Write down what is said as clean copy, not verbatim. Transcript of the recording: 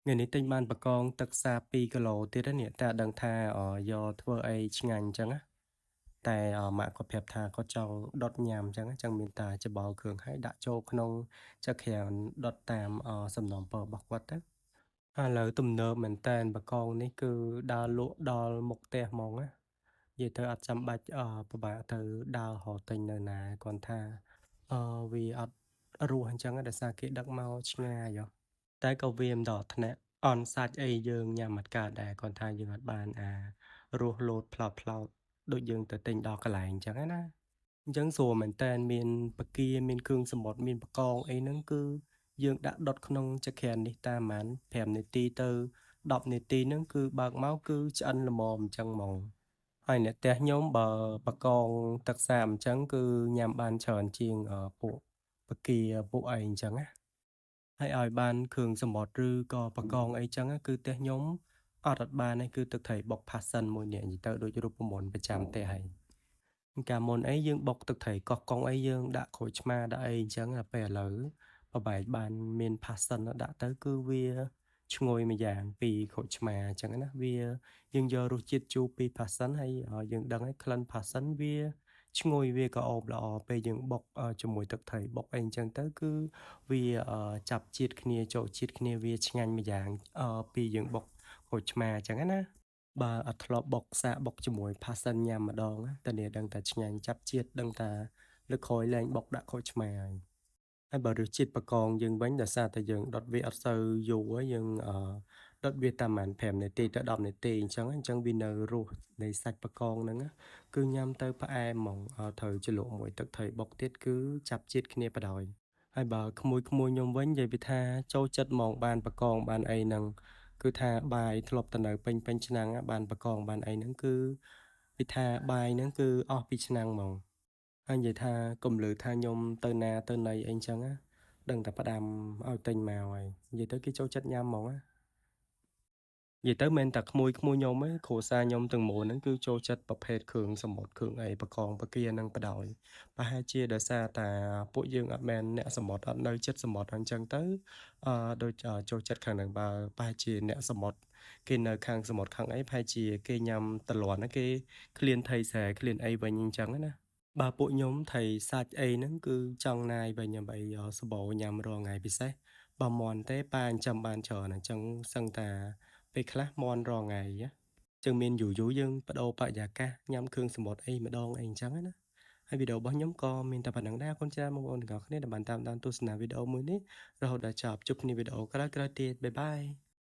Ngàyនេះទិញបានបង្កងទឹកសា2គីឡូទៀតáនេះតែអត់ដឹងថាយកធ្វើអីឆ្ងាញ់អញ្ចឹងណាតែម៉ាក់គាត់ប្រាប់ថាគាត់ចង់ដុតញ៉ាំអញ្ចឹងអញ្ចឹងមានតែច្បល់គ្រឿងហើយដាក់ចូលក្នុងចាក់ក្រានដុតតាមសំណូមពររបស់គាត់ទៅឥឡូវទំនើបមែនតែនបង្កងនេះគឺដើរលក់ដល់មុខផ្ទះហ្មងណានិយាយទៅអត់ចាំបាច់ពិបាកទៅដើររកទិញនៅណាគ្រាន់ថាវាអត់រសអញ្ចឹងណាដោយសារគេដឹកមកឆ្ងាយហ៎ តែក៏វាមិនដល់ថ្នាក់អន់សាច់អីយើងញ៉ាំអត់កើតដែរគ្រាន់ថាយើងអត់បានរសលោតផ្លោតៗដូចយើងទៅទិញដល់កន្លែងអញ្ចឹងណាអញ្ចឹងស្រួលមែនតើមានបង្គាមានគ្រឿងសមុទ្រមានបង្កងអីហ្នឹងគឺយើងដាក់ដុតក្នុងចង្ក្រាននេះតាមប្រហែល5នាទីទៅ10នាទីហ្នឹងគឺបើកមកគឺឆ្អិនល្មមអញ្ចឹងហ្មងហើយអ្នកផ្ទះខ្ញុំបើបង្កងទឹកសាបអញ្ចឹងគឺញ៉ាំបានច្រើនជាងពួកបង្គាពួកអីអញ្ចឹងណា ហើយឲ្យបានគ្រឿងសមុទ្រឬក៏បង្កងអីចឹងáគឺផ្ទះខ្ញុំអត់បានទេគឺទឹកត្រីបុកផាសសិនមួយនេះនិយាយទៅដូចរូបមន្តប្រចាំផ្ទះហើយកាលមុនអីយើងបុកទឹកត្រីកោះកុងអីយើងដាក់ក្រូចឆ្មាដាក់អីអញ្ចឹងតែពេលឥឡូវបបែកបានមានផាសសិនដាក់ទៅគឺវាឈ្ងុយម្យ៉ាងពីក្រូចឆ្មាអញ្ចឹងណាវាយើងយករសជាតិជូរពីផាសសិនហើយយើងដឹងហើយក្លិនផាសសិនវាឈ្ងុយវាក៏អូបល្អពេលយើងបុកជាមួយទឹកត្រីបុកអីអញ្ចឹងទៅគឺវាចាប់ជាតិគ្នាចូលជាតិគ្នាវាឆ្ងាញ់ម្យ៉ាងពីយើងបុកក្រូចឆ្មាអញ្ចឹងណា បើអត់ធ្លាប់បុកសាកបុកជាមួយផាសសិនញ៉ាំម្ដងណាធានាដឹងថាឆ្ងាញ់ចាប់ជាតិដឹងថាលើកក្រោយលែងបុកដាក់ក្រូចឆ្មាហើយបើរសជាតិបង្កងយើងវិញដោយសារតែយើងដុតវាអត់សូវយូរហើយយើងដុតវាតាមប្រហែល5នាទីទៅ10នាទីអញ្ចឹងវានៅរសនៃសាច់បង្កងហ្នឹងណាគឺញ៉ាំទៅផ្អែមហ្មងត្រូវជ្រលក់មួយទឹកត្រីបុកទៀតគឺចាប់ជាតិគ្នាបដ ாய் ហើយបើក្មួយៗខ្ញុំវិញនិយាយពីថាចូលចិត្តហ្មងបានបង្កងបានអីហ្នឹងគឺថាបាយធ្លាប់តែនៅពេញឆ្នាំងáបានបង្កងបានអីហ្នឹងគឺពីថាបាយហ្នឹងគឺអស់ពីឆ្នាំងហ្មងហើយនិយាយថាកុំឮថាខ្ញុំទៅណាទៅណីអីអញ្ចឹងណាដឹងតែផ្ដាំឲ្យទិញមកហើយនិយាយទៅគេចូលចិត្តញ៉ាំហ្មងណា និយាយទៅមិនតែក្មួយៗខ្ញុំទេគ្រួសារខ្ញុំទាំងមូលហ្នឹងគឺចូលចិត្តប្រភេទគ្រឿងសមុទ្រគ្រឿងអីបង្កងបង្គាហ្នឹងបដ ாய் ប្រហែលជាដោយសារតែពួកយើងអត់មែនអ្នកសមុទ្រអត់នៅជិតសមុទ្រអញ្ចឹងទៅដូចចូលចិត្តខាងហ្នឹងបើប្រហែលជាអ្នកសមុទ្រគេនៅខាងសមុទ្រខាងអីប្រហែលជាគេញ៉ាំទ្រាំណាគេឃ្លានថៃស្រែឃ្លានអីវិញអញ្ចឹងណាបើពួកខ្ញុំថៃសាច់អីហ្នឹងគឺចង់ណាយវិញដើម្បីសម្បូរញ៉ាំរាល់ថ្ងៃពិសេសបើមាន់ទេប៉ាចិញ្ចឹមបានច្រើនអញ្ចឹងសឹងតែ ពេលខ្លះមាន់រាល់ថ្ងៃណាចឹងមានយូរយើងប្ដូរបរិយាកាសញ៉ាំគ្រឿងសមុទ្រអីម្ដងអីអញ្ចឹងណាហើយវីដេអូរបស់ខ្ញុំក៏មានតែប៉ុណ្្នឹងដែរអរគុណច្រើនបងប្អូនទាំងអស់គ្នាដែលបានតាមដានទស្សនាវីដេអូមួយនេះរហូតដល់ចប់ជួបគ្នាវីដេអូក្រោយៗទៀតបាយបាយ